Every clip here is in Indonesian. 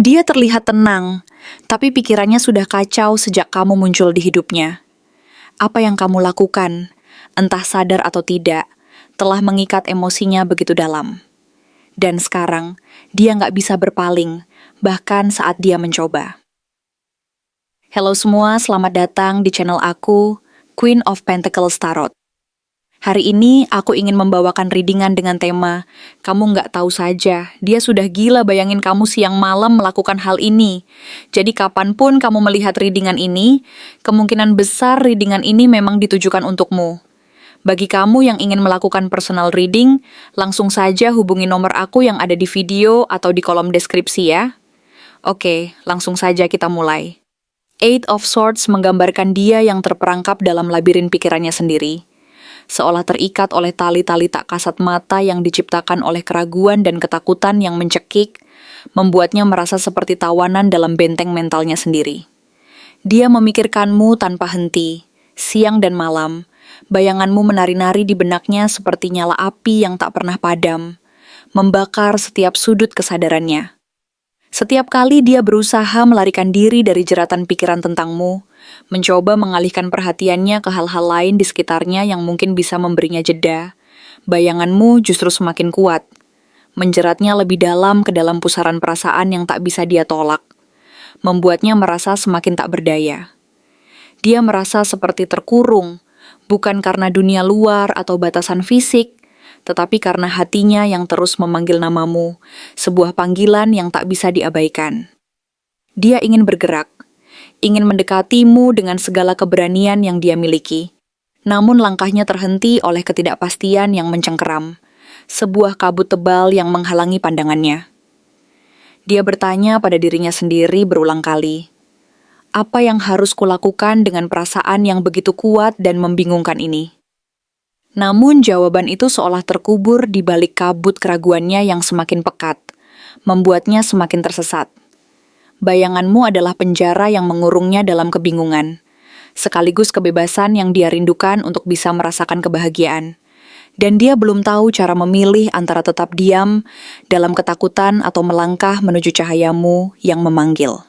Dia terlihat tenang, tapi pikirannya sudah kacau sejak kamu muncul di hidupnya. Apa yang kamu lakukan, entah sadar atau tidak, telah mengikat emosinya begitu dalam. Dan sekarang, dia nggak bisa berpaling, bahkan saat dia mencoba. Halo semua, selamat datang di channel aku, Queen of Pentacles Tarot. Hari ini aku ingin membawakan readingan dengan tema, kamu nggak tahu saja, dia sudah gila bayangin kamu siang malam melakukan hal ini. Jadi kapanpun kamu melihat readingan ini, kemungkinan besar readingan ini memang ditujukan untukmu. Bagi kamu yang ingin melakukan personal reading, langsung saja hubungi nomor aku yang ada di video atau di kolom deskripsi ya. Oke, langsung saja kita mulai. Eight of Swords menggambarkan dia yang terperangkap dalam labirin pikirannya sendiri. Seolah terikat oleh tali-tali tak kasat mata yang diciptakan oleh keraguan dan ketakutan yang mencekik, membuatnya merasa seperti tawanan dalam benteng mentalnya sendiri. Dia memikirkanmu tanpa henti, siang dan malam, bayanganmu menari-nari di benaknya seperti nyala api yang tak pernah padam, membakar setiap sudut kesadarannya. Setiap kali dia berusaha melarikan diri dari jeratan pikiran tentangmu, mencoba mengalihkan perhatiannya ke hal-hal lain di sekitarnya yang mungkin bisa memberinya jeda, bayanganmu justru semakin kuat, menjeratnya lebih dalam ke dalam pusaran perasaan yang tak bisa dia tolak, membuatnya merasa semakin tak berdaya. Dia merasa seperti terkurung, bukan karena dunia luar atau batasan fisik, tetapi karena hatinya yang terus memanggil namamu, sebuah panggilan yang tak bisa diabaikan. Dia ingin bergerak, ingin mendekatimu dengan segala keberanian yang dia miliki. Namun langkahnya terhenti oleh ketidakpastian yang mencengkeram, sebuah kabut tebal yang menghalangi pandangannya. Dia bertanya pada dirinya sendiri berulang kali, apa yang harus kulakukan dengan perasaan yang begitu kuat dan membingungkan ini? Namun jawaban itu seolah terkubur di balik kabut keraguannya yang semakin pekat, membuatnya semakin tersesat. Bayanganmu adalah penjara yang mengurungnya dalam kebingungan, sekaligus kebebasan yang dia rindukan untuk bisa merasakan kebahagiaan. Dan dia belum tahu cara memilih antara tetap diam dalam ketakutan atau melangkah menuju cahayamu yang memanggil.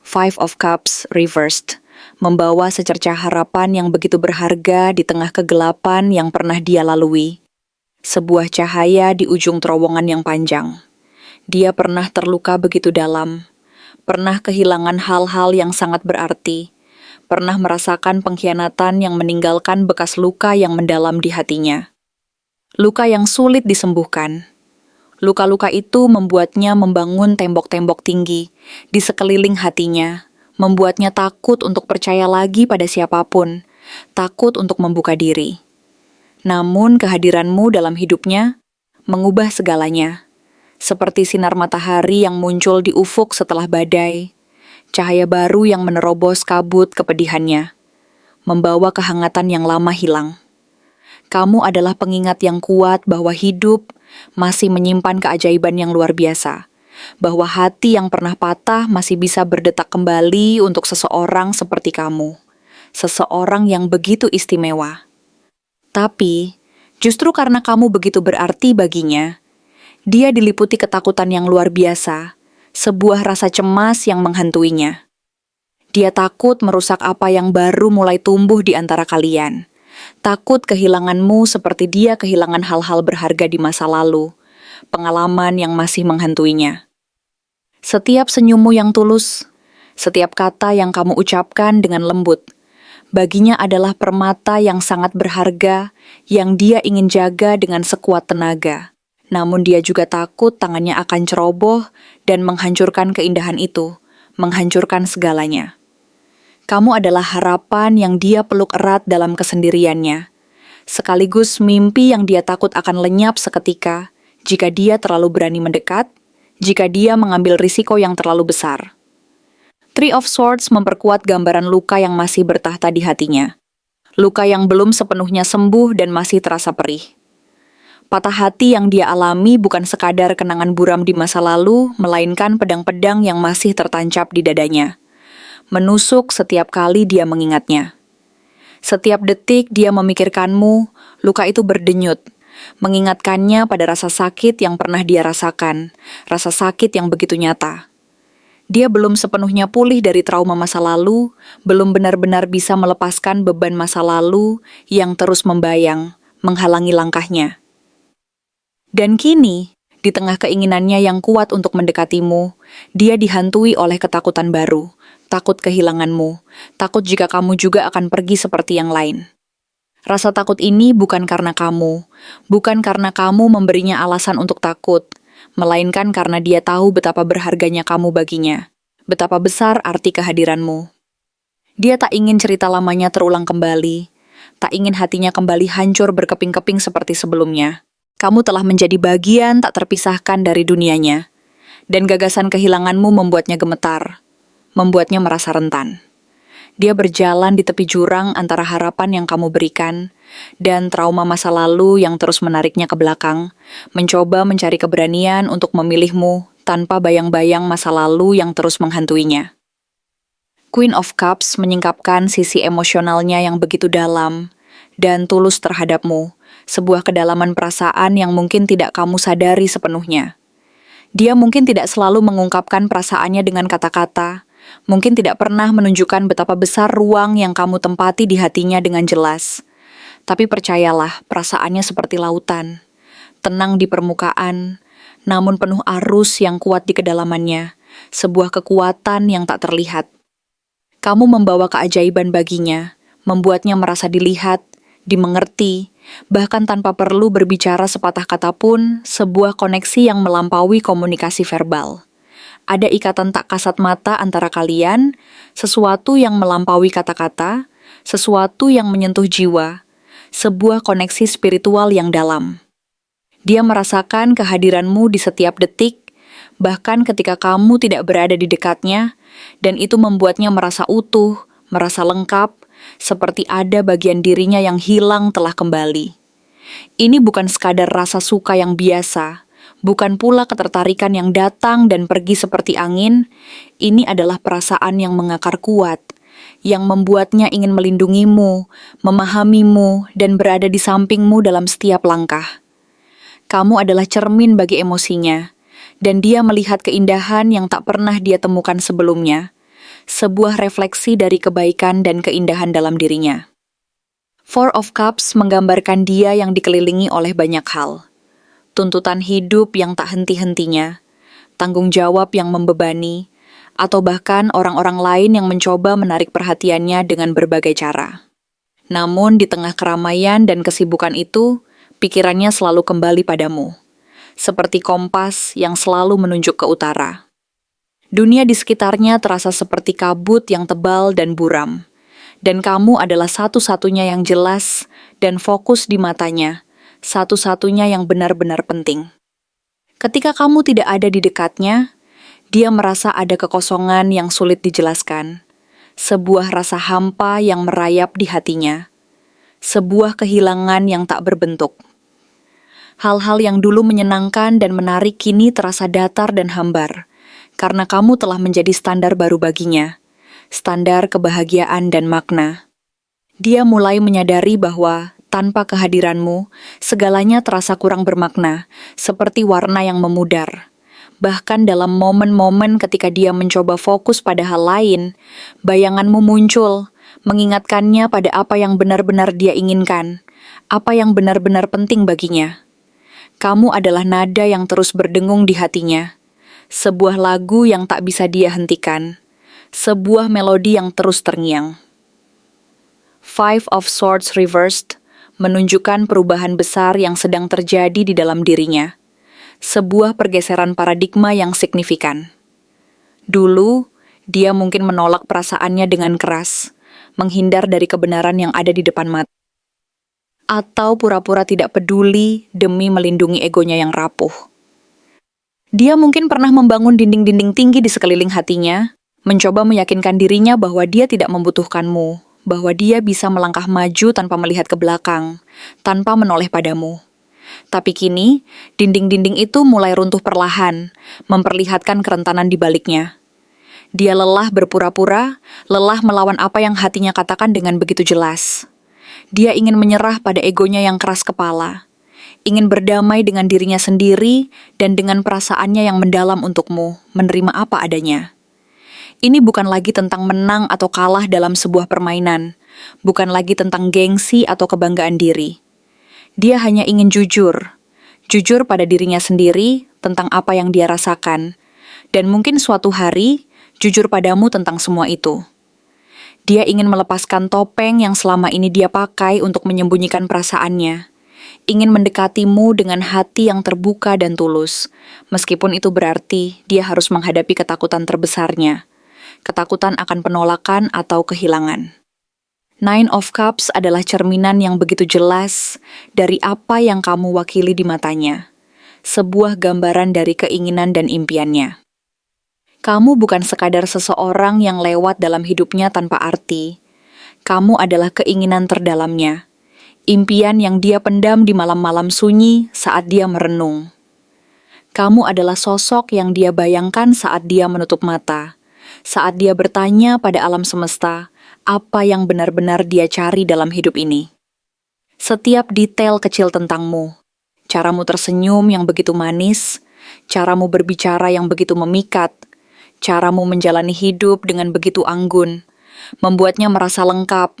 Five of Cups reversed, membawa secercah harapan yang begitu berharga di tengah kegelapan yang pernah dia lalui. Sebuah cahaya di ujung terowongan yang panjang. Dia pernah terluka begitu dalam, pernah kehilangan hal-hal yang sangat berarti, pernah merasakan pengkhianatan yang meninggalkan bekas luka yang mendalam di hatinya. Luka yang sulit disembuhkan. Luka-luka itu membuatnya membangun tembok-tembok tinggi di sekeliling hatinya, membuatnya takut untuk percaya lagi pada siapapun, takut untuk membuka diri. Namun kehadiranmu dalam hidupnya mengubah segalanya. Seperti sinar matahari yang muncul di ufuk setelah badai, cahaya baru yang menerobos kabut kepedihannya, membawa kehangatan yang lama hilang. Kamu adalah pengingat yang kuat bahwa hidup masih menyimpan keajaiban yang luar biasa, bahwa hati yang pernah patah masih bisa berdetak kembali untuk seseorang seperti kamu, seseorang yang begitu istimewa. Tapi, justru karena kamu begitu berarti baginya, dia diliputi ketakutan yang luar biasa, sebuah rasa cemas yang menghantuinya. Dia takut merusak apa yang baru mulai tumbuh di antara kalian. Takut kehilanganmu seperti dia kehilangan hal-hal berharga di masa lalu, pengalaman yang masih menghantuinya. Setiap senyummu yang tulus, setiap kata yang kamu ucapkan dengan lembut, baginya adalah permata yang sangat berharga yang dia ingin jaga dengan sekuat tenaga. Namun dia juga takut tangannya akan ceroboh dan menghancurkan keindahan itu, menghancurkan segalanya. Kamu adalah harapan yang dia peluk erat dalam kesendiriannya, sekaligus mimpi yang dia takut akan lenyap seketika jika dia terlalu berani mendekat, jika dia mengambil risiko yang terlalu besar. Three of Swords memperkuat gambaran luka yang masih bertahta di hatinya. Luka yang belum sepenuhnya sembuh dan masih terasa perih. Patah hati yang dia alami bukan sekadar kenangan buram di masa lalu, melainkan pedang-pedang yang masih tertancap di dadanya. Menusuk setiap kali dia mengingatnya. Setiap detik dia memikirkanmu, luka itu berdenyut, mengingatkannya pada rasa sakit yang pernah dia rasakan, rasa sakit yang begitu nyata. Dia belum sepenuhnya pulih dari trauma masa lalu, belum benar-benar bisa melepaskan beban masa lalu yang terus membayang, menghalangi langkahnya. Dan kini, di tengah keinginannya yang kuat untuk mendekatimu, dia dihantui oleh ketakutan baru, takut kehilanganmu, takut jika kamu juga akan pergi seperti yang lain. Rasa takut ini bukan karena kamu, bukan karena kamu memberinya alasan untuk takut, melainkan karena dia tahu betapa berharganya kamu baginya, betapa besar arti kehadiranmu. Dia tak ingin cerita lamanya terulang kembali, tak ingin hatinya kembali hancur berkeping-keping seperti sebelumnya. Kamu telah menjadi bagian tak terpisahkan dari dunianya, dan gagasan kehilanganmu membuatnya gemetar, membuatnya merasa rentan. Dia berjalan di tepi jurang antara harapan yang kamu berikan dan trauma masa lalu yang terus menariknya ke belakang, mencoba mencari keberanian untuk memilihmu tanpa bayang-bayang masa lalu yang terus menghantuinya. Queen of Cups menyingkapkan sisi emosionalnya yang begitu dalam dan tulus terhadapmu, sebuah kedalaman perasaan yang mungkin tidak kamu sadari sepenuhnya. Dia mungkin tidak selalu mengungkapkan perasaannya dengan kata-kata, mungkin tidak pernah menunjukkan betapa besar ruang yang kamu tempati di hatinya dengan jelas. Tapi percayalah, perasaannya seperti lautan, tenang di permukaan, namun penuh arus yang kuat di kedalamannya, sebuah kekuatan yang tak terlihat. Kamu membawa keajaiban baginya, membuatnya merasa dilihat, dimengerti, bahkan tanpa perlu berbicara sepatah kata pun, sebuah koneksi yang melampaui komunikasi verbal. Ada ikatan tak kasat mata antara kalian, sesuatu yang melampaui kata-kata, sesuatu yang menyentuh jiwa, sebuah koneksi spiritual yang dalam. Dia merasakan kehadiranmu di setiap detik, bahkan ketika kamu tidak berada di dekatnya, dan itu membuatnya merasa utuh, merasa lengkap, seperti ada bagian dirinya yang hilang telah kembali. Ini bukan sekadar rasa suka yang biasa, bukan pula ketertarikan yang datang dan pergi seperti angin. Ini adalah perasaan yang mengakar kuat, yang membuatnya ingin melindungimu, memahamimu, dan berada di sampingmu dalam setiap langkah. Kamu adalah cermin bagi emosinya, dan dia melihat keindahan yang tak pernah dia temukan sebelumnya, sebuah refleksi dari kebaikan dan keindahan dalam dirinya. Four of Cups menggambarkan dia yang dikelilingi oleh banyak hal. Tuntutan hidup yang tak henti-hentinya, tanggung jawab yang membebani, atau bahkan orang-orang lain yang mencoba menarik perhatiannya dengan berbagai cara. Namun di tengah keramaian dan kesibukan itu, pikirannya selalu kembali padamu, seperti kompas yang selalu menunjuk ke utara. Dunia di sekitarnya terasa seperti kabut yang tebal dan buram, dan kamu adalah satu-satunya yang jelas dan fokus di matanya, satu-satunya yang benar-benar penting. Ketika kamu tidak ada di dekatnya, dia merasa ada kekosongan yang sulit dijelaskan, sebuah rasa hampa yang merayap di hatinya, sebuah kehilangan yang tak berbentuk. Hal-hal yang dulu menyenangkan dan menarik kini terasa datar dan hambar, karena kamu telah menjadi standar baru baginya, standar kebahagiaan dan makna. Dia mulai menyadari bahwa tanpa kehadiranmu, segalanya terasa kurang bermakna, seperti warna yang memudar. Bahkan dalam momen-momen ketika dia mencoba fokus pada hal lain, bayanganmu muncul, mengingatkannya pada apa yang benar-benar dia inginkan, apa yang benar-benar penting baginya. Kamu adalah nada yang terus berdengung di hatinya, sebuah lagu yang tak bisa dia hentikan, sebuah melodi yang terus terngiang. Five of Swords reversed menunjukkan perubahan besar yang sedang terjadi di dalam dirinya, sebuah pergeseran paradigma yang signifikan. Dulu, dia mungkin menolak perasaannya dengan keras, menghindar dari kebenaran yang ada di depan mata, atau pura-pura tidak peduli demi melindungi egonya yang rapuh. Dia mungkin pernah membangun dinding-dinding tinggi di sekeliling hatinya, mencoba meyakinkan dirinya bahwa dia tidak membutuhkanmu, bahwa dia bisa melangkah maju tanpa melihat ke belakang, tanpa menoleh padamu. Tapi kini, dinding-dinding itu mulai runtuh perlahan, memperlihatkan kerentanan di baliknya. Dia lelah berpura-pura, lelah melawan apa yang hatinya katakan dengan begitu jelas. Dia ingin menyerah pada egonya yang keras kepala, ingin berdamai dengan dirinya sendiri dan dengan perasaannya yang mendalam untukmu, menerima apa adanya. Ini bukan lagi tentang menang atau kalah dalam sebuah permainan, bukan lagi tentang gengsi atau kebanggaan diri. Dia hanya ingin jujur pada dirinya sendiri tentang apa yang dia rasakan, dan mungkin suatu hari jujur padamu tentang semua itu. Dia ingin melepaskan topeng yang selama ini dia pakai untuk menyembunyikan perasaannya. Ingin mendekatimu dengan hati yang terbuka dan tulus, meskipun itu berarti dia harus menghadapi ketakutan terbesarnya. Ketakutan akan penolakan atau kehilangan. Nine of Cups adalah cerminan yang begitu jelas dari apa yang kamu wakili di matanya. Sebuah gambaran dari keinginan dan impiannya. Kamu bukan sekadar seseorang yang lewat dalam hidupnya tanpa arti. Kamu adalah keinginan terdalamnya. Impian yang dia pendam di malam-malam sunyi saat dia merenung. Kamu adalah sosok yang dia bayangkan saat dia menutup mata. Saat dia bertanya pada alam semesta, apa yang benar-benar dia cari dalam hidup ini. Setiap detail kecil tentangmu, caramu tersenyum yang begitu manis, caramu berbicara yang begitu memikat, caramu menjalani hidup dengan begitu anggun, membuatnya merasa lengkap,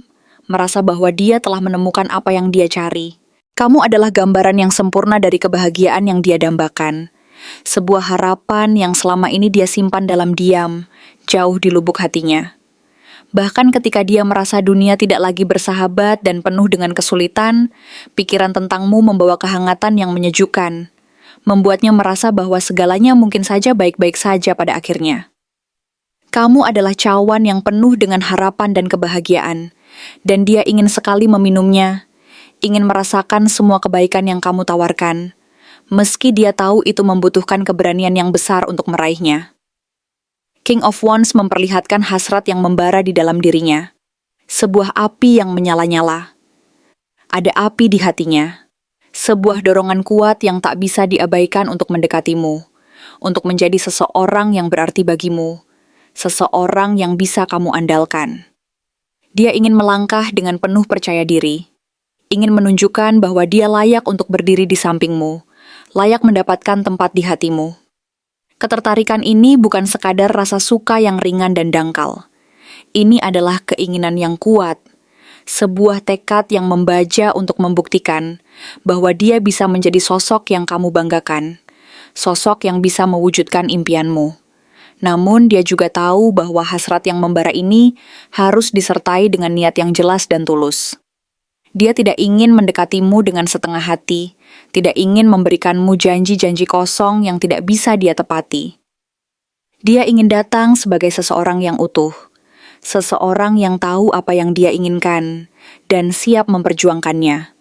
merasa bahwa dia telah menemukan apa yang dia cari. Kamu adalah gambaran yang sempurna dari kebahagiaan yang dia dambakan. Sebuah harapan yang selama ini dia simpan dalam diam, jauh di lubuk hatinya. Bahkan ketika dia merasa dunia tidak lagi bersahabat dan penuh dengan kesulitan, pikiran tentangmu membawa kehangatan yang menyejukkan, membuatnya merasa bahwa segalanya mungkin saja baik-baik saja pada akhirnya. Kamu adalah cawan yang penuh dengan harapan dan kebahagiaan, dan dia ingin sekali meminumnya, ingin merasakan semua kebaikan yang kamu tawarkan, meski dia tahu itu membutuhkan keberanian yang besar untuk meraihnya. King of Wands memperlihatkan hasrat yang membara di dalam dirinya, sebuah api yang menyala-nyala. Ada api di hatinya, sebuah dorongan kuat yang tak bisa diabaikan untuk mendekatimu, untuk menjadi seseorang yang berarti bagimu, seseorang yang bisa kamu andalkan. Dia ingin melangkah dengan penuh percaya diri, ingin menunjukkan bahwa dia layak untuk berdiri di sampingmu, layak mendapatkan tempat di hatimu. Ketertarikan ini bukan sekadar rasa suka yang ringan dan dangkal. Ini adalah keinginan yang kuat, sebuah tekad yang membaja untuk membuktikan bahwa dia bisa menjadi sosok yang kamu banggakan, sosok yang bisa mewujudkan impianmu. Namun dia juga tahu bahwa hasrat yang membara ini harus disertai dengan niat yang jelas dan tulus. Dia tidak ingin mendekatimu dengan setengah hati, tidak ingin memberikanmu janji-janji kosong yang tidak bisa dia tepati. Dia ingin datang sebagai seseorang yang utuh, seseorang yang tahu apa yang dia inginkan, dan siap memperjuangkannya,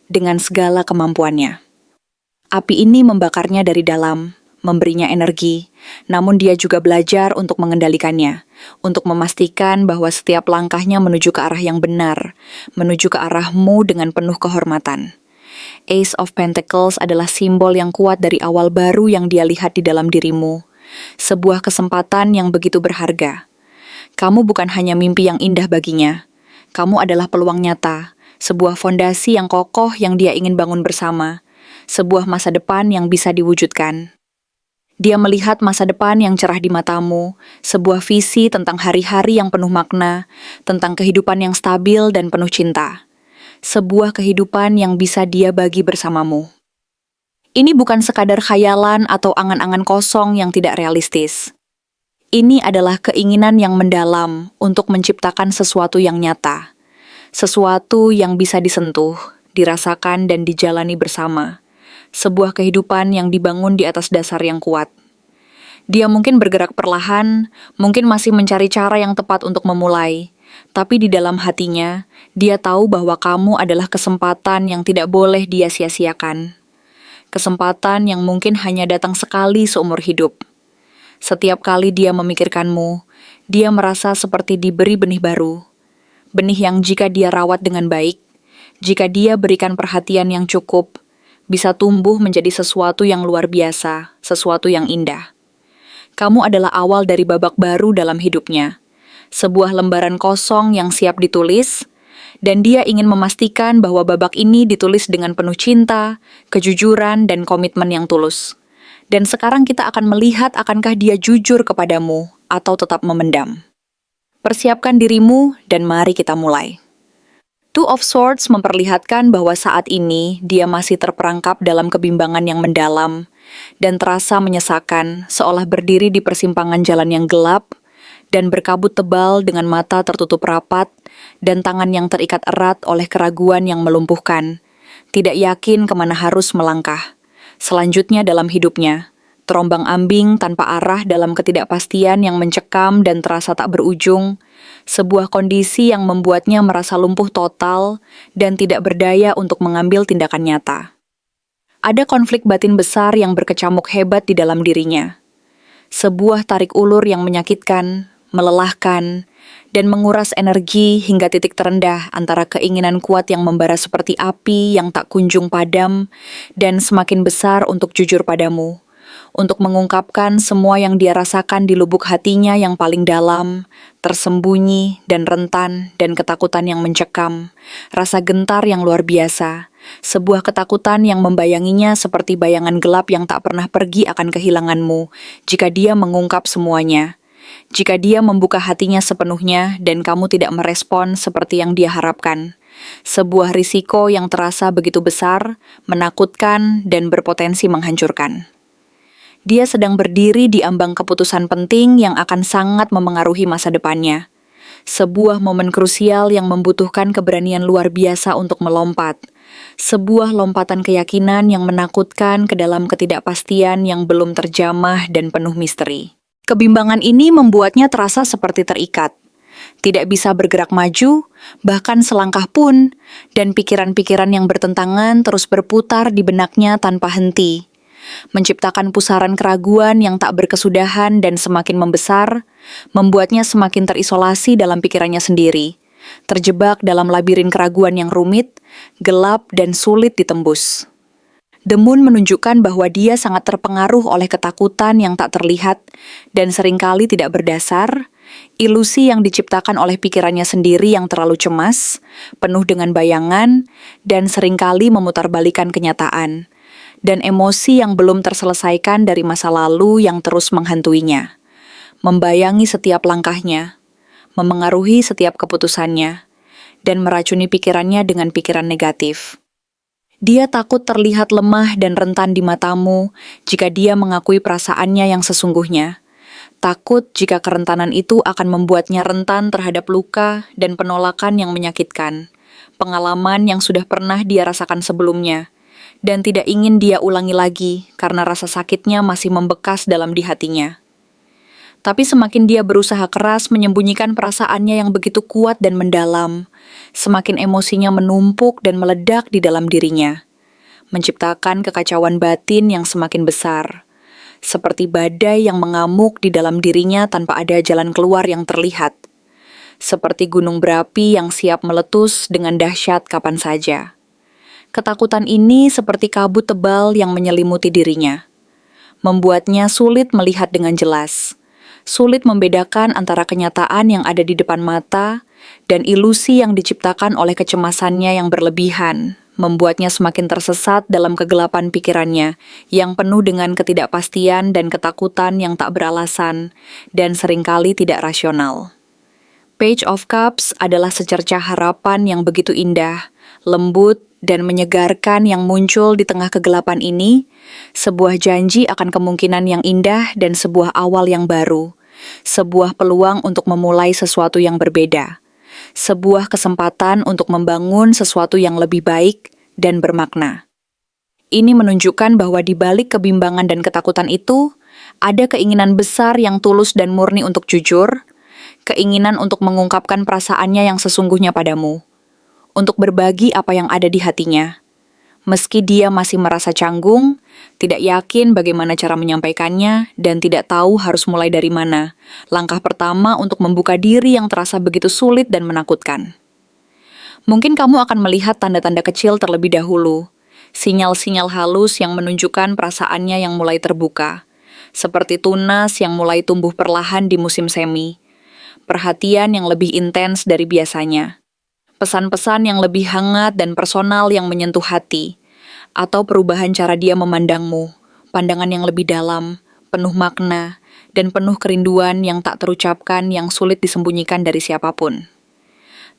dengan segala kemampuannya. Api ini membakarnya dari dalam, memberinya energi, namun dia juga belajar untuk mengendalikannya, untuk memastikan bahwa setiap langkahnya menuju ke arah yang benar, menuju ke arahmu dengan penuh kehormatan. Ace of Pentacles adalah simbol yang kuat dari awal baru yang dia lihat di dalam dirimu, sebuah kesempatan yang begitu berharga. Kamu bukan hanya mimpi yang indah baginya, kamu adalah peluang nyata, sebuah fondasi yang kokoh yang dia ingin bangun bersama, sebuah masa depan yang bisa diwujudkan. Dia melihat masa depan yang cerah di matamu, sebuah visi tentang hari-hari yang penuh makna, tentang kehidupan yang stabil dan penuh cinta. Sebuah kehidupan yang bisa dia bagi bersamamu. Ini bukan sekadar khayalan atau angan-angan kosong yang tidak realistis. Ini adalah keinginan yang mendalam untuk menciptakan sesuatu yang nyata. Sesuatu yang bisa disentuh, dirasakan dan dijalani bersama. Sebuah kehidupan yang dibangun di atas dasar yang kuat. Dia mungkin bergerak perlahan, mungkin masih mencari cara yang tepat untuk memulai, tapi di dalam hatinya, dia tahu bahwa kamu adalah kesempatan yang tidak boleh dia sia-siakan. Kesempatan yang mungkin hanya datang sekali seumur hidup. Setiap kali dia memikirkanmu, dia merasa seperti diberi benih baru. Benih yang jika dia rawat dengan baik, jika dia berikan perhatian yang cukup, bisa tumbuh menjadi sesuatu yang luar biasa, sesuatu yang indah. Kamu adalah awal dari babak baru dalam hidupnya, sebuah lembaran kosong yang siap ditulis, dan dia ingin memastikan bahwa babak ini ditulis dengan penuh cinta, kejujuran, dan komitmen yang tulus. Dan sekarang kita akan melihat akankah dia jujur kepadamu atau tetap memendam. Persiapkan dirimu dan mari kita mulai. Two of Swords memperlihatkan bahwa saat ini dia masih terperangkap dalam kebimbangan yang mendalam dan terasa menyesakan, seolah berdiri di persimpangan jalan yang gelap dan berkabut tebal dengan mata tertutup rapat dan tangan yang terikat erat oleh keraguan yang melumpuhkan, tidak yakin kemana harus melangkah. Selanjutnya dalam hidupnya, terombang-ambing tanpa arah dalam ketidakpastian yang mencekam dan terasa tak berujung, sebuah kondisi yang membuatnya merasa lumpuh total dan tidak berdaya untuk mengambil tindakan nyata. Ada konflik batin besar yang berkecamuk hebat di dalam dirinya. Sebuah tarik ulur yang menyakitkan, melelahkan, dan menguras energi hingga titik terendah antara keinginan kuat yang membara seperti api yang tak kunjung padam dan semakin besar untuk jujur padamu, untuk mengungkapkan semua yang dia rasakan di lubuk hatinya yang paling dalam, tersembunyi dan rentan dan ketakutan yang mencekam, rasa gentar yang luar biasa, sebuah ketakutan yang membayanginya seperti bayangan gelap yang tak pernah pergi akan kehilanganmu jika dia mengungkap semuanya. Jika dia membuka hatinya sepenuhnya dan kamu tidak merespon seperti yang dia harapkan. Sebuah risiko yang terasa begitu besar, menakutkan, dan berpotensi menghancurkan. Dia sedang berdiri di ambang keputusan penting yang akan sangat memengaruhi masa depannya. Sebuah momen krusial yang membutuhkan keberanian luar biasa untuk melompat. Sebuah lompatan keyakinan yang menakutkan ke dalam ketidakpastian yang belum terjamah dan penuh misteri. Kebimbangan ini membuatnya terasa seperti terikat. Tidak bisa bergerak maju, bahkan selangkah pun, dan pikiran-pikiran yang bertentangan terus berputar di benaknya tanpa henti. Menciptakan pusaran keraguan yang tak berkesudahan dan semakin membesar, membuatnya semakin terisolasi dalam pikirannya sendiri, terjebak dalam labirin keraguan yang rumit, gelap, dan sulit ditembus. The Moon menunjukkan bahwa dia sangat terpengaruh oleh ketakutan yang tak terlihat dan seringkali tidak berdasar, ilusi yang diciptakan oleh pikirannya sendiri yang terlalu cemas, penuh dengan bayangan, dan seringkali memutarbalikan kenyataan, dan emosi yang belum terselesaikan dari masa lalu yang terus menghantuinya, membayangi setiap langkahnya, memengaruhi setiap keputusannya, dan meracuni pikirannya dengan pikiran negatif. Dia takut terlihat lemah dan rentan di matamu jika dia mengakui perasaannya yang sesungguhnya. Takut jika kerentanan itu akan membuatnya rentan terhadap luka dan penolakan yang menyakitkan, pengalaman yang sudah pernah dia rasakan sebelumnya, dan tidak ingin dia ulangi lagi karena rasa sakitnya masih membekas dalam di hatinya. Tapi semakin dia berusaha keras menyembunyikan perasaannya yang begitu kuat dan mendalam, semakin emosinya menumpuk dan meledak di dalam dirinya, menciptakan kekacauan batin yang semakin besar, seperti badai yang mengamuk di dalam dirinya tanpa ada jalan keluar yang terlihat, seperti gunung berapi yang siap meletus dengan dahsyat kapan saja. Ketakutan ini seperti kabut tebal yang menyelimuti dirinya, membuatnya sulit melihat dengan jelas. Sulit membedakan antara kenyataan yang ada di depan mata dan ilusi yang diciptakan oleh kecemasannya yang berlebihan, membuatnya semakin tersesat dalam kegelapan pikirannya yang penuh dengan ketidakpastian dan ketakutan yang tak beralasan dan seringkali tidak rasional. Page of Cups adalah secercah harapan yang begitu indah, lembut, dan menyegarkan yang muncul di tengah kegelapan ini, sebuah janji akan kemungkinan yang indah dan sebuah awal yang baru, sebuah peluang untuk memulai sesuatu yang berbeda, sebuah kesempatan untuk membangun sesuatu yang lebih baik dan bermakna. Ini menunjukkan bahwa di balik kebimbangan dan ketakutan itu, ada keinginan besar yang tulus dan murni untuk jujur, keinginan untuk mengungkapkan perasaannya yang sesungguhnya padamu, untuk berbagi apa yang ada di hatinya. Meski dia masih merasa canggung, tidak yakin bagaimana cara menyampaikannya, dan tidak tahu harus mulai dari mana, langkah pertama untuk membuka diri yang terasa begitu sulit dan menakutkan. Mungkin kamu akan melihat tanda-tanda kecil terlebih dahulu, sinyal-sinyal halus yang menunjukkan perasaannya yang mulai terbuka, seperti tunas yang mulai tumbuh perlahan di musim semi, perhatian yang lebih intens dari biasanya, pesan-pesan yang lebih hangat dan personal yang menyentuh hati, atau perubahan cara dia memandangmu, pandangan yang lebih dalam, penuh makna, dan penuh kerinduan yang tak terucapkan yang sulit disembunyikan dari siapapun.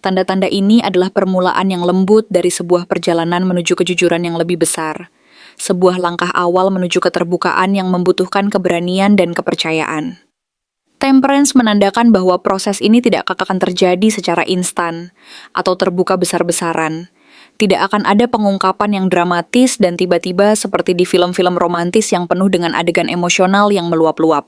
Tanda-tanda ini adalah permulaan yang lembut dari sebuah perjalanan menuju kejujuran yang lebih besar, sebuah langkah awal menuju keterbukaan yang membutuhkan keberanian dan kepercayaan. Temperance menandakan bahwa proses ini tidak akan terjadi secara instan atau terbuka besar-besaran. Tidak akan ada pengungkapan yang dramatis dan tiba-tiba seperti di film-film romantis yang penuh dengan adegan emosional yang meluap-luap.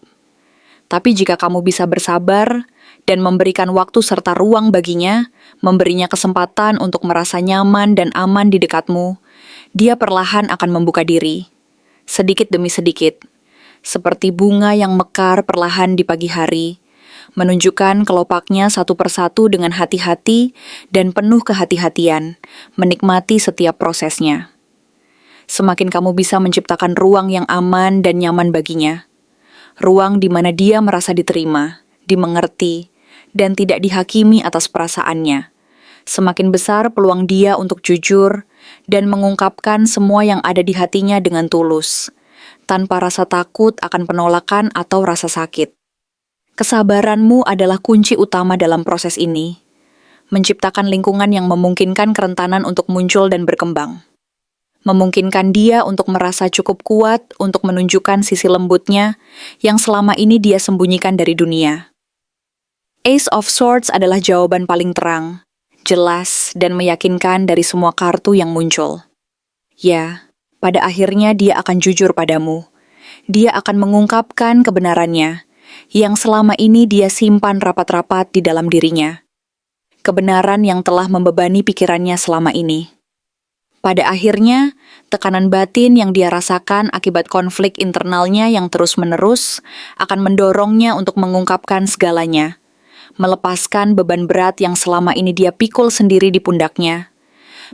Tapi jika kamu bisa bersabar dan memberikan waktu serta ruang baginya, memberinya kesempatan untuk merasa nyaman dan aman di dekatmu, dia perlahan akan membuka diri, sedikit demi sedikit, seperti bunga yang mekar perlahan di pagi hari, menunjukkan kelopaknya satu persatu dengan hati-hati dan penuh kehati-hatian, menikmati setiap prosesnya. Semakin kamu bisa menciptakan ruang yang aman dan nyaman baginya, ruang di mana dia merasa diterima, dimengerti, dan tidak dihakimi atas perasaannya, semakin besar peluang dia untuk jujur dan mengungkapkan semua yang ada di hatinya dengan tulus, tanpa rasa takut akan penolakan atau rasa sakit. Kesabaranmu adalah kunci utama dalam proses ini, menciptakan lingkungan yang memungkinkan kerentanan untuk muncul dan berkembang. Memungkinkan dia untuk merasa cukup kuat untuk menunjukkan sisi lembutnya yang selama ini dia sembunyikan dari dunia. Ace of Swords adalah jawaban paling terang, jelas, dan meyakinkan dari semua kartu yang muncul. Ya, pada akhirnya dia akan jujur padamu. Dia akan mengungkapkan kebenarannya, yang selama ini dia simpan rapat-rapat di dalam dirinya. Kebenaran yang telah membebani pikirannya selama ini. Pada akhirnya, tekanan batin yang dia rasakan akibat konflik internalnya yang terus-menerus akan mendorongnya untuk mengungkapkan segalanya, melepaskan beban berat yang selama ini dia pikul sendiri di pundaknya.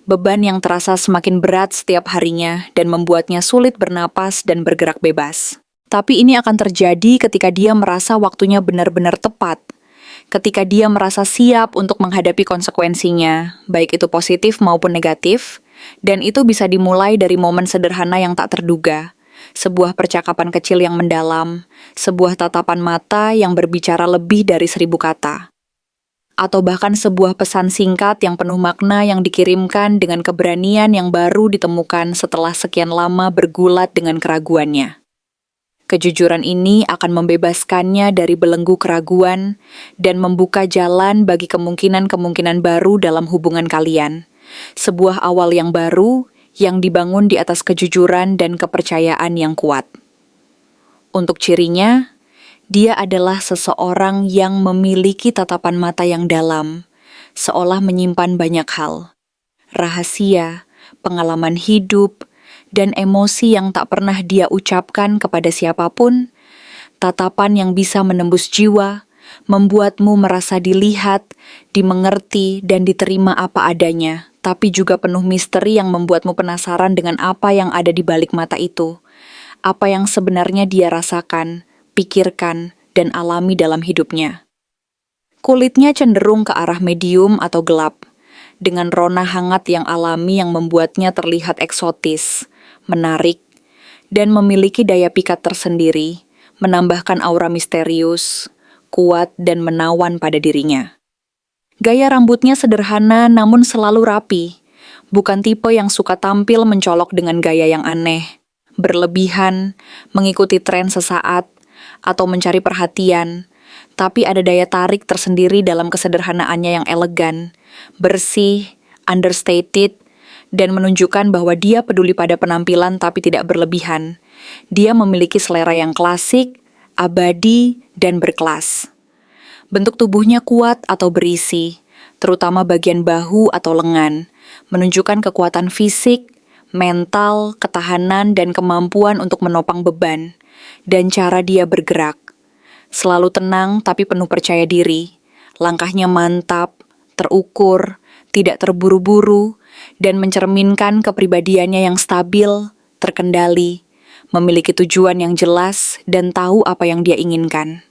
Beban yang terasa semakin berat setiap harinya dan membuatnya sulit bernapas dan bergerak bebas. Tapi ini akan terjadi ketika dia merasa waktunya benar-benar tepat, ketika dia merasa siap untuk menghadapi konsekuensinya, baik itu positif maupun negatif, dan itu bisa dimulai dari momen sederhana yang tak terduga, sebuah percakapan kecil yang mendalam, sebuah tatapan mata yang berbicara lebih dari 1000 kata. Atau bahkan sebuah pesan singkat yang penuh makna yang dikirimkan dengan keberanian yang baru ditemukan setelah sekian lama bergulat dengan keraguannya. Kejujuran ini akan membebaskannya dari belenggu keraguan dan membuka jalan bagi kemungkinan-kemungkinan baru dalam hubungan kalian. Sebuah awal yang baru yang dibangun di atas kejujuran dan kepercayaan yang kuat. Untuk cirinya, dia adalah seseorang yang memiliki tatapan mata yang dalam, seolah menyimpan banyak hal. Rahasia, pengalaman hidup, dan emosi yang tak pernah dia ucapkan kepada siapapun, tatapan yang bisa menembus jiwa, membuatmu merasa dilihat, dimengerti, dan diterima apa adanya, tapi juga penuh misteri yang membuatmu penasaran dengan apa yang ada di balik mata itu, apa yang sebenarnya dia rasakan, pikirkan, dan alami dalam hidupnya. Kulitnya cenderung ke arah medium atau gelap, dengan rona hangat yang alami yang membuatnya terlihat eksotis, menarik, dan memiliki daya pikat tersendiri, menambahkan aura misterius, kuat, dan menawan pada dirinya. Gaya rambutnya sederhana namun selalu rapi, bukan tipe yang suka tampil mencolok dengan gaya yang aneh, berlebihan, mengikuti tren sesaat, atau mencari perhatian, tapi ada daya tarik tersendiri dalam kesederhanaannya yang elegan, bersih, understated, dan menunjukkan bahwa dia peduli pada penampilan tapi tidak berlebihan. Dia memiliki selera yang klasik, abadi, dan berkelas. Bentuk tubuhnya kuat atau berisi, terutama bagian bahu atau lengan, menunjukkan kekuatan fisik, mental, ketahanan, dan kemampuan untuk menopang beban, dan cara dia bergerak. Selalu tenang tapi penuh percaya diri, langkahnya mantap, terukur, tidak terburu-buru, dan mencerminkan kepribadiannya yang stabil, terkendali, memiliki tujuan yang jelas, dan tahu apa yang dia inginkan.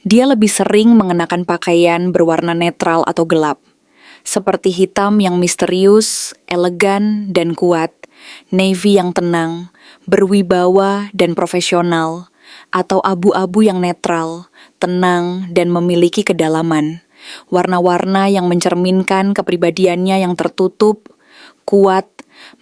Dia lebih sering mengenakan pakaian berwarna netral atau gelap, seperti hitam yang misterius, elegan, dan kuat, navy yang tenang, berwibawa dan profesional, atau abu-abu yang netral, tenang dan memiliki kedalaman. Warna-warna yang mencerminkan kepribadiannya yang tertutup, kuat,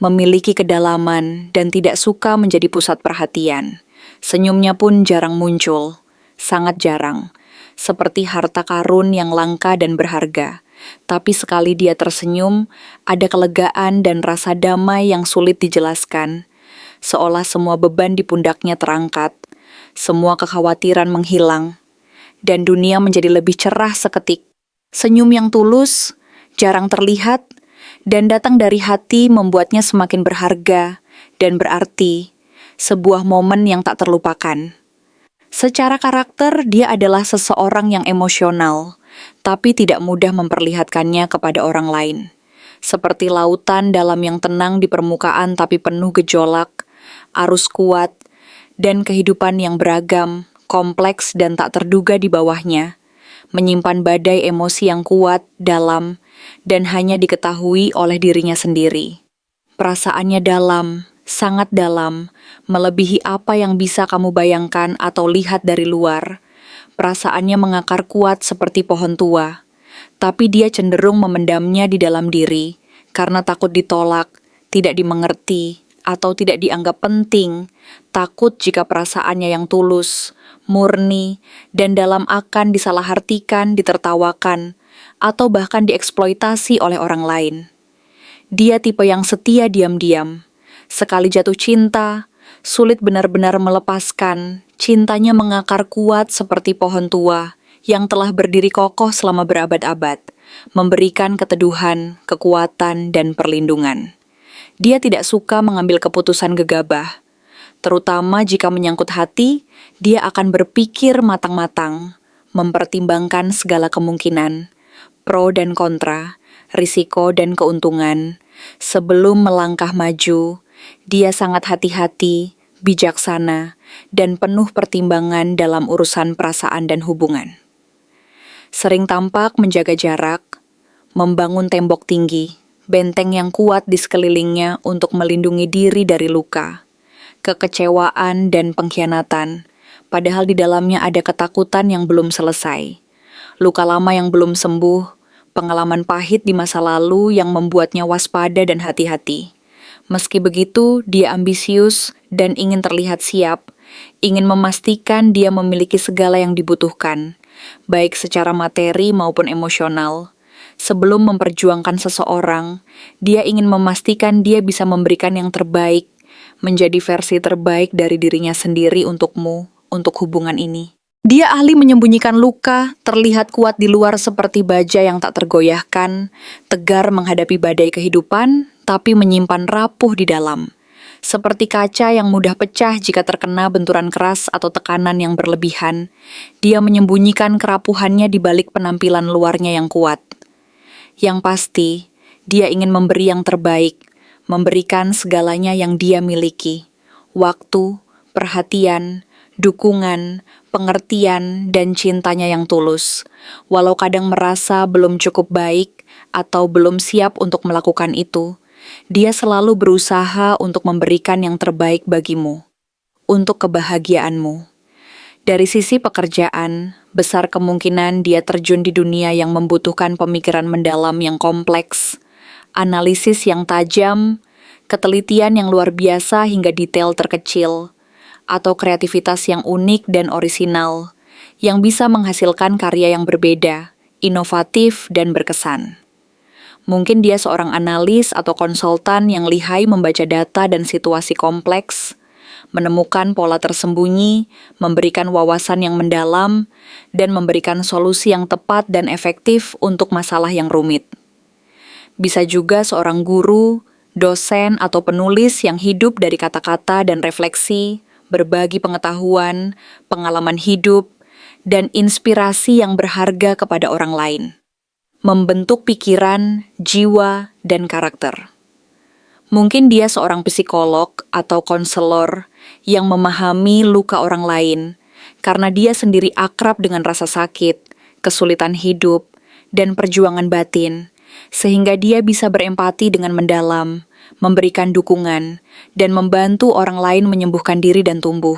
memiliki kedalaman, dan tidak suka menjadi pusat perhatian. Senyumnya pun jarang muncul, sangat jarang, seperti harta karun yang langka dan berharga. Tapi sekali dia tersenyum, ada kelegaan dan rasa damai yang sulit dijelaskan. Seolah semua beban di pundaknya terangkat, semua kekhawatiran menghilang, dan dunia menjadi lebih cerah seketik. Senyum yang tulus, jarang terlihat, dan datang dari hati membuatnya semakin berharga dan berarti, sebuah momen yang tak terlupakan. Secara karakter, dia adalah seseorang yang emosional, tapi tidak mudah memperlihatkannya kepada orang lain. Seperti lautan dalam yang tenang di permukaan tapi penuh gejolak, arus kuat, dan kehidupan yang beragam, kompleks dan tak terduga di bawahnya. Menyimpan badai emosi yang kuat, dalam, dan hanya diketahui oleh dirinya sendiri. Perasaannya dalam, sangat dalam, melebihi apa yang bisa kamu bayangkan atau lihat dari luar. Perasaannya mengakar kuat seperti pohon tua, tapi dia cenderung memendamnya di dalam diri, karena takut ditolak, tidak dimengerti, atau tidak dianggap penting, takut jika perasaannya yang tulus, murni, dan dalam akan disalahartikan, ditertawakan, atau bahkan dieksploitasi oleh orang lain. Dia tipe yang setia diam-diam. Sekali jatuh cinta, sulit benar-benar melepaskan. Cintanya mengakar kuat seperti pohon tua yang telah berdiri kokoh selama berabad-abad, memberikan keteduhan, kekuatan, dan perlindungan. Dia tidak suka mengambil keputusan gegabah. Terutama jika menyangkut hati, dia akan berpikir matang-matang, mempertimbangkan segala kemungkinan, pro dan kontra, risiko dan keuntungan. Sebelum melangkah maju, dia sangat hati-hati, bijaksana, dan penuh pertimbangan dalam urusan perasaan dan hubungan. Sering tampak menjaga jarak, membangun tembok tinggi, benteng yang kuat di sekelilingnya untuk melindungi diri dari luka, kekecewaan dan pengkhianatan, padahal di dalamnya ada ketakutan yang belum selesai, luka lama yang belum sembuh, pengalaman pahit di masa lalu yang membuatnya waspada dan hati-hati. Meski begitu, dia ambisius dan ingin terlihat siap, ingin memastikan dia memiliki segala yang dibutuhkan, baik secara materi maupun emosional. Sebelum memperjuangkan seseorang, dia ingin memastikan dia bisa memberikan yang terbaik, menjadi versi terbaik dari dirinya sendiri untukmu, untuk hubungan ini. Dia ahli menyembunyikan luka, terlihat kuat di luar seperti baja yang tak tergoyahkan, tegar menghadapi badai kehidupan, tapi menyimpan rapuh di dalam. Seperti kaca yang mudah pecah jika terkena benturan keras atau tekanan yang berlebihan, dia menyembunyikan kerapuhannya di balik penampilan luarnya yang kuat. Yang pasti, dia ingin memberi yang terbaik, memberikan segalanya yang dia miliki, waktu, perhatian, dukungan, pengertian, dan cintanya yang tulus, walau kadang merasa belum cukup baik atau belum siap untuk melakukan itu. Dia selalu berusaha untuk memberikan yang terbaik bagimu, untuk kebahagiaanmu. Dari sisi pekerjaan, besar kemungkinan dia terjun di dunia yang membutuhkan pemikiran mendalam yang kompleks, analisis yang tajam, ketelitian yang luar biasa hingga detail terkecil, atau kreativitas yang unik dan orisinal, yang bisa menghasilkan karya yang berbeda, inovatif, dan berkesan. Mungkin dia seorang analis atau konsultan yang lihai membaca data dan situasi kompleks, menemukan pola tersembunyi, memberikan wawasan yang mendalam, dan memberikan solusi yang tepat dan efektif untuk masalah yang rumit. Bisa juga seorang guru, dosen, atau penulis yang hidup dari kata-kata dan refleksi, berbagi pengetahuan, pengalaman hidup, dan inspirasi yang berharga kepada orang lain. Membentuk pikiran, jiwa, dan karakter. Mungkin dia seorang psikolog atau konselor yang memahami luka orang lain karena dia sendiri akrab dengan rasa sakit, kesulitan hidup, dan perjuangan batin sehingga dia bisa berempati dengan mendalam, memberikan dukungan, dan membantu orang lain menyembuhkan diri dan tumbuh.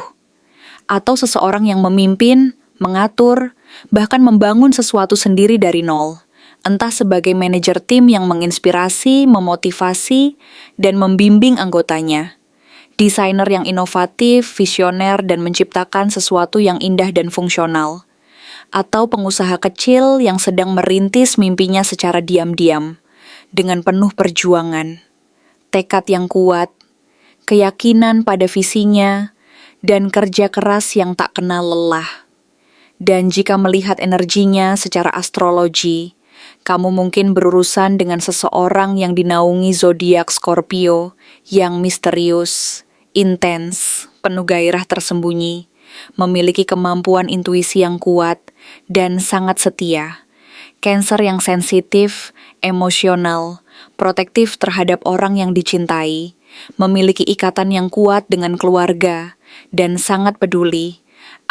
Atau seseorang yang memimpin, mengatur, bahkan membangun sesuatu sendiri dari nol, entah sebagai manajer tim yang menginspirasi, memotivasi, dan membimbing anggotanya. Desainer yang inovatif, visioner, dan menciptakan sesuatu yang indah dan fungsional. Atau pengusaha kecil yang sedang merintis mimpinya secara diam-diam, dengan penuh perjuangan, tekad yang kuat, keyakinan pada visinya, dan kerja keras yang tak kenal lelah. Dan jika melihat energinya secara astrologi, kamu mungkin berurusan dengan seseorang yang dinaungi zodiak Scorpio, yang misterius, intens, penuh gairah tersembunyi, memiliki kemampuan intuisi yang kuat, dan sangat setia. Cancer yang sensitif, emosional, protektif terhadap orang yang dicintai, memiliki ikatan yang kuat dengan keluarga, dan sangat peduli.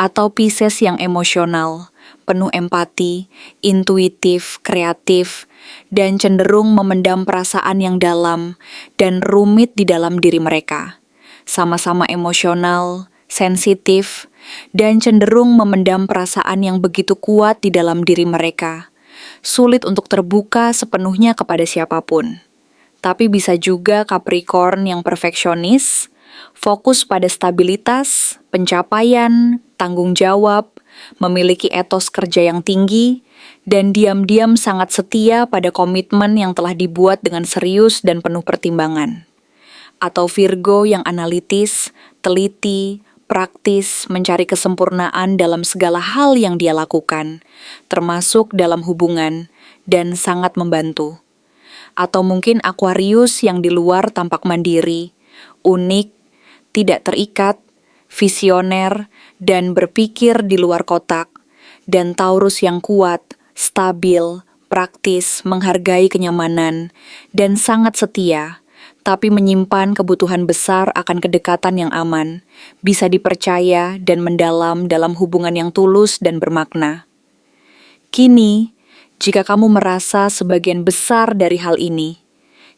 Atau Pisces yang emosional, penuh empati, intuitif, kreatif, dan cenderung memendam perasaan yang dalam dan rumit di dalam diri mereka. Sama-sama emosional, sensitif, dan cenderung memendam perasaan yang begitu kuat di dalam diri mereka. Sulit untuk terbuka sepenuhnya kepada siapapun. Tapi bisa juga Capricorn yang perfeksionis, fokus pada stabilitas, pencapaian, tanggung jawab, memiliki etos kerja yang tinggi, dan diam-diam sangat setia pada komitmen yang telah dibuat dengan serius dan penuh pertimbangan. Atau Virgo yang analitis, teliti, praktis, mencari kesempurnaan dalam segala hal yang dia lakukan, termasuk dalam hubungan, dan sangat membantu. Atau mungkin Aquarius yang di luar tampak mandiri, unik, tidak terikat, visioner, dan berpikir di luar kotak, dan Taurus yang kuat, stabil, praktis, menghargai kenyamanan, dan sangat setia, tapi menyimpan kebutuhan besar akan kedekatan yang aman, bisa dipercaya dan mendalam dalam hubungan yang tulus dan bermakna. Kini, jika kamu merasa sebagian besar dari hal ini,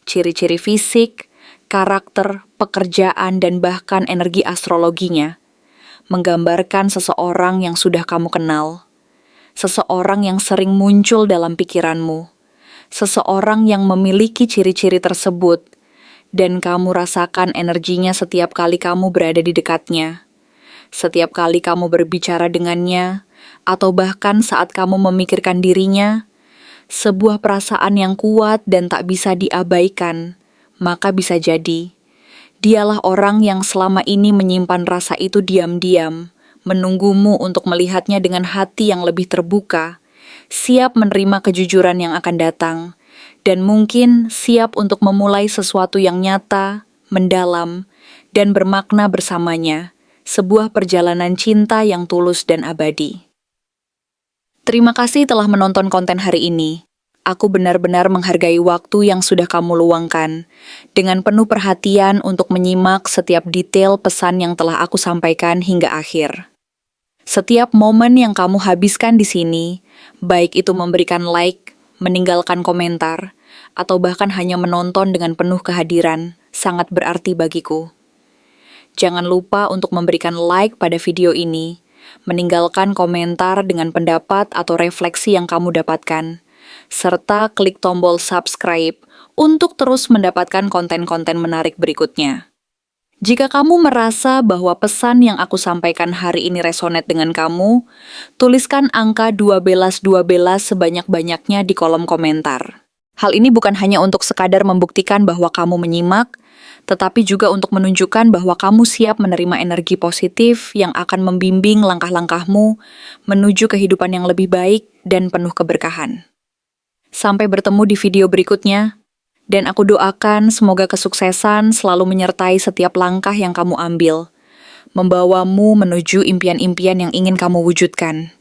ciri-ciri fisik, karakter, pekerjaan, dan bahkan energi astrologinya, menggambarkan seseorang yang sudah kamu kenal, seseorang yang sering muncul dalam pikiranmu, seseorang yang memiliki ciri-ciri tersebut, dan kamu rasakan energinya setiap kali kamu berada di dekatnya, setiap kali kamu berbicara dengannya, atau bahkan saat kamu memikirkan dirinya, sebuah perasaan yang kuat dan tak bisa diabaikan, maka bisa jadi dialah orang yang selama ini menyimpan rasa itu diam-diam, menunggumu untuk melihatnya dengan hati yang lebih terbuka, siap menerima kejujuran yang akan datang, dan mungkin siap untuk memulai sesuatu yang nyata, mendalam, dan bermakna bersamanya, sebuah perjalanan cinta yang tulus dan abadi. Terima kasih telah menonton konten hari ini. Aku benar-benar menghargai waktu yang sudah kamu luangkan, dengan penuh perhatian untuk menyimak setiap detail pesan yang telah aku sampaikan hingga akhir. Setiap momen yang kamu habiskan di sini, baik itu memberikan like, meninggalkan komentar, atau bahkan hanya menonton dengan penuh kehadiran, sangat berarti bagiku. Jangan lupa untuk memberikan like pada video ini, meninggalkan komentar dengan pendapat atau refleksi yang kamu dapatkan, serta klik tombol subscribe untuk terus mendapatkan konten-konten menarik berikutnya. Jika kamu merasa bahwa pesan yang aku sampaikan hari ini resonate dengan kamu, tuliskan angka 1212 sebanyak-banyaknya di kolom komentar. Hal ini bukan hanya untuk sekadar membuktikan bahwa kamu menyimak, tetapi juga untuk menunjukkan bahwa kamu siap menerima energi positif yang akan membimbing langkah-langkahmu menuju kehidupan yang lebih baik dan penuh keberkahan. Sampai bertemu di video berikutnya, dan aku doakan semoga kesuksesan selalu menyertai setiap langkah yang kamu ambil, membawamu menuju impian-impian yang ingin kamu wujudkan.